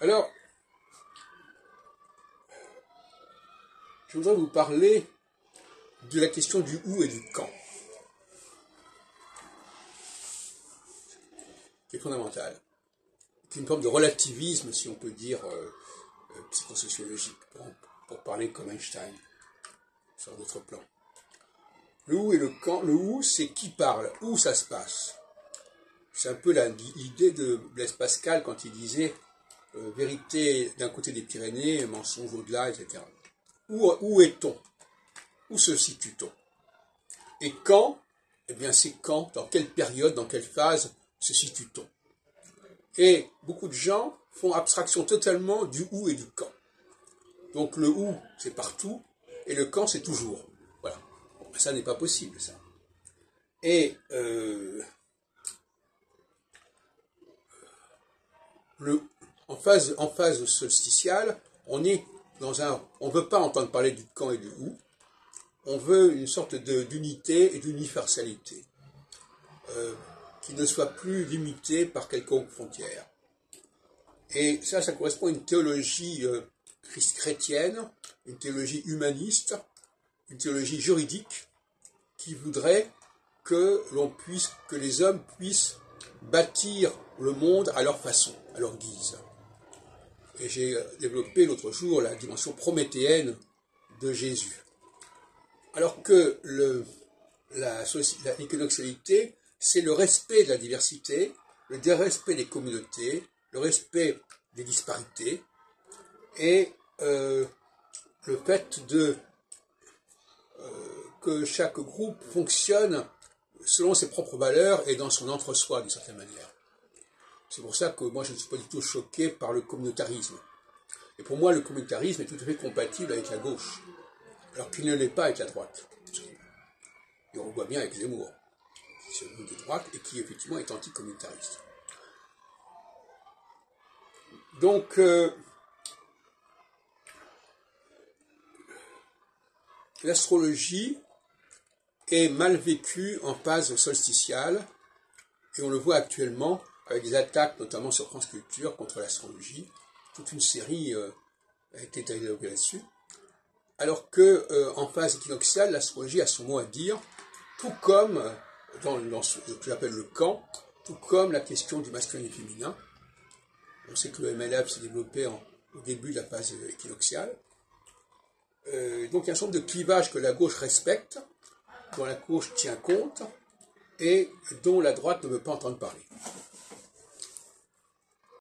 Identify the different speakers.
Speaker 1: Alors, je voudrais vous parler de la question du où et du quand, qui est fondamentale. C'est une forme de relativisme, si on peut dire, psychosociologique, pour parler comme Einstein, sur d'autres plans. Le où et le quand. Le où, c'est qui parle, où ça se passe. C'est un peu l'idée de Blaise Pascal quand il disait vérité d'un côté des Pyrénées, mensonge au-delà, etc. Où est-on? Où se situe-t-on? Et quand? Eh bien, c'est quand, dans quelle période, dans quelle phase se situe-t-on? Et beaucoup de gens font abstraction totalement du où et du quand. Donc le où, c'est partout, et le quand, c'est toujours. Voilà. Bon, ça n'est pas possible, ça. Et en phase solsticiale, on est dans on ne veut pas entendre parler du quand et du où, on veut une sorte d'unité et d'universalité, qui ne soit plus limitée par quelconque frontière. Et ça correspond à une théologie chrétienne, une théologie humaniste, une théologie juridique, qui voudrait que les hommes puissent bâtir le monde à leur façon, à leur guise. Et j'ai développé l'autre jour la dimension prométhéenne de Jésus. Alors que l'équinoxialité, c'est le respect de la diversité, le respect des communautés, le respect des disparités, et le fait que chaque groupe fonctionne selon ses propres valeurs et dans son entre-soi, d'une certaine manière. C'est pour ça que moi, je ne suis pas du tout choqué par le communautarisme. Et pour moi, le communautarisme est tout à fait compatible avec la gauche, alors qu'il ne l'est pas avec la droite. Et on le voit bien avec Zemmour, qui se veut de droite et qui, effectivement, est anticommunautariste. Donc, l'astrologie est mal vécue en phase solsticiale, et on le voit actuellement avec des attaques, notamment sur France Culture, contre l'astrologie. Toute une série a été développée là-dessus. Alors que en phase équinoxiale, l'astrologie a son mot à dire, tout comme dans ce que j'appelle le quand, tout comme la question du masculin et du féminin. On sait que le MLF s'est développé au début de la phase équinoxiale. Donc il y a un certain nombre de clivages que la gauche respecte, dont la gauche tient compte, et dont la droite ne veut pas entendre parler.